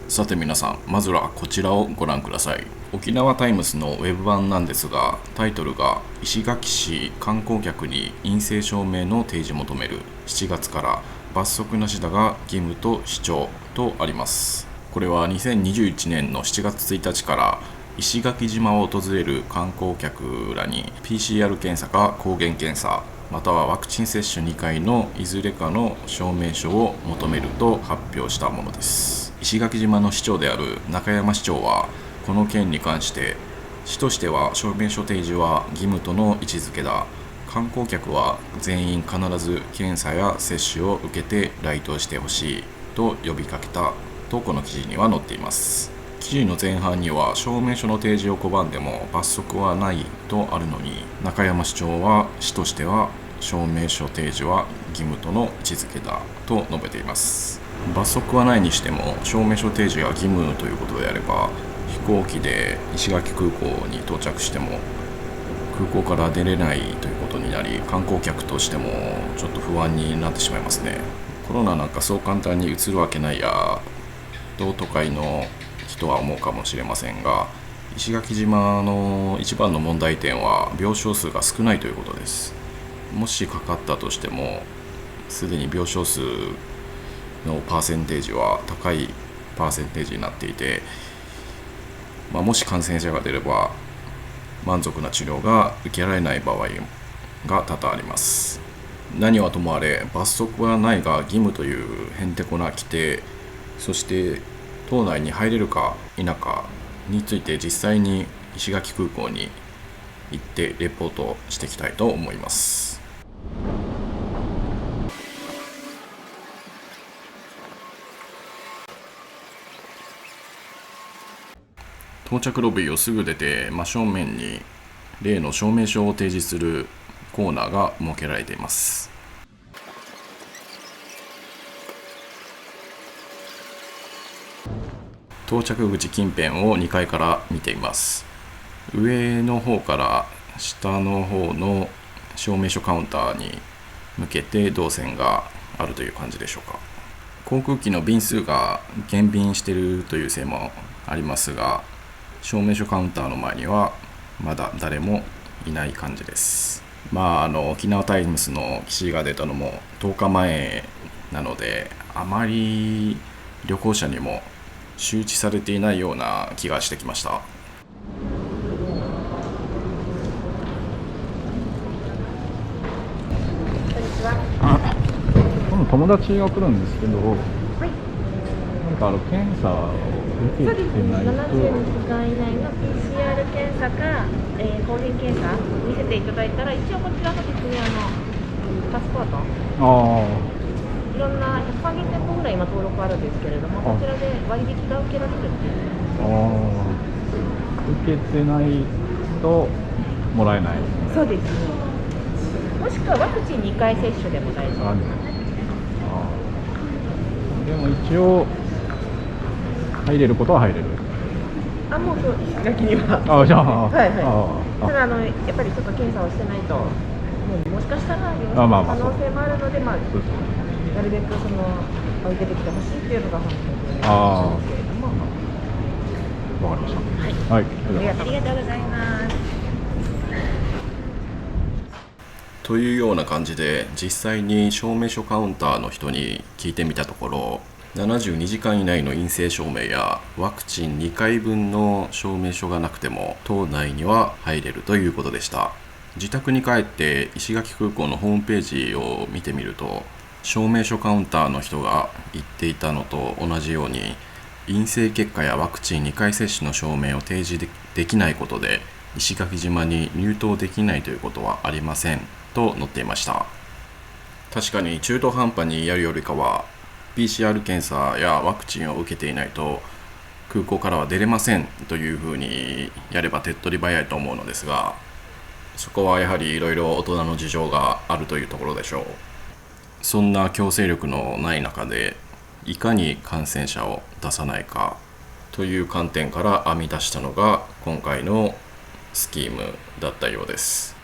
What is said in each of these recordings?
さて皆さん、まずはこちらをご覧ください。沖縄タイムズのウェブ版なんですが、タイトルが石垣市観光客に陰性証明の提示求める、7月から罰則なしだが義務と主張とあります。これは2021年の7月1日から石垣島を訪れる観光客らに PCR 検査か抗原検査またはワクチン接種2回のいずれかの証明書を求めると発表したものです。石垣島の市長である中山市長はこの件に関して、市としては証明書提示は義務との位置づけだ、観光客は全員必ず検査や接種を受けて来島してほしいと呼びかけたとこの記事には載っています。記事の前半には証明書の提示を拒んでも罰則はないとあるのに、中山市長は市としては証明書提示は義務との位置づけだと述べています。罰則はないにしても証明書提示が義務ということであれば、飛行機で石垣空港に到着しても空港から出れないということになり、観光客としてもちょっと不安になってしまいますね。コロナなんかそう簡単に移るわけないやと都会の人は思うかもしれませんが、石垣島の一番の問題点は病床数が少ないということです。もしかかったとしても、すでに病床数のパーセンテージは高いパーセンテージになっていて、もし感染者が出れば満足な治療が受けられない場合が多々あります。何はともあれ罰則はないが義務というへんてこな規定、そして島内に入れるか否かについて実際に石垣空港に行ってレポートしていきたいと思います。到着ロビーをすぐ出て真正面に例の証明書を提示するコーナーが設けられています。到着口近辺を2階から見ています。上の方から下の方の証明書カウンターに向けて動線があるという感じでしょうか。航空機の便数が減便しているというせいもありますが、証明書カウンターの前にはまだ誰もいない感じです。沖縄タイムズの記事が出たのも10日前なので、あまり旅行者にも周知されていないような気がしてきました。友達が来るんですけど、検査を受けてないと。72時間以内の PCR 検査か、抗原検査見せていただいたら、一応こちらのですね、パスポート、いろんな130店舗ぐらい今登録あるんですけれども、こちらで割引が受けられるっていう。受けてないともらえない。そうですね。もしくはワクチン2回接種でも大丈夫。でも一応入れることは入れる。もうそう、石垣には。じゃあ、はいはい。ただやっぱりちょっと検査をしてないと、もしかしたら陽性の可能性もあるので、なるべく受けてきてほしいっていうのが本当にあるんですけれども。わかりました。はい。ありがとうございます。というような感じで、実際に証明書カウンターの人に聞いてみたところ、72時間以内の陰性証明やワクチン2回分の証明書がなくても島内には入れるということでした。自宅に帰って石垣空港のホームページを見てみると、証明書カウンターの人が言っていたのと同じように、陰性結果やワクチン2回接種の証明を提示できないことで石垣島に入島できないということはありませんと載っていました。確かに中途半端にやるよりかは PCR 検査やワクチンを受けていないと空港からは出れませんというふうにやれば手っ取り早いと思うのですが、そこはやはりいろいろ大人の事情があるというところでしょう。そんな強制力のない中でいかに感染者を出さないかという観点から編み出したのが今回のスキームだったようです。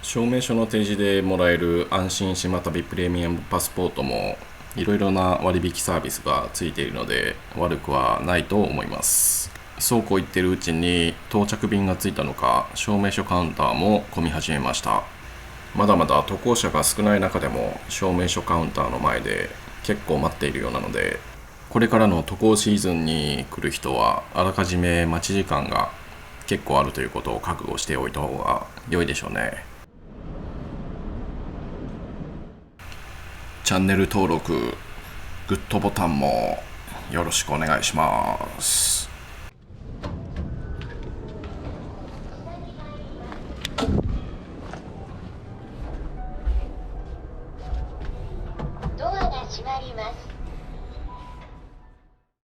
証明書の提示でもらえる安心島旅プレミアムパスポートもいろいろな割引サービスがついているので悪くはないと思います。そうこう言ってるうちに到着便がついたのか、証明書カウンターも混み始めました。まだまだ渡航者が少ない中でも証明書カウンターの前で結構待っているようなので、これからの渡航シーズンに来る人はあらかじめ待ち時間が結構あるということを覚悟しておいた方が良いでしょうね。チャンネル登録、グッドボタンもよろしくお願いします。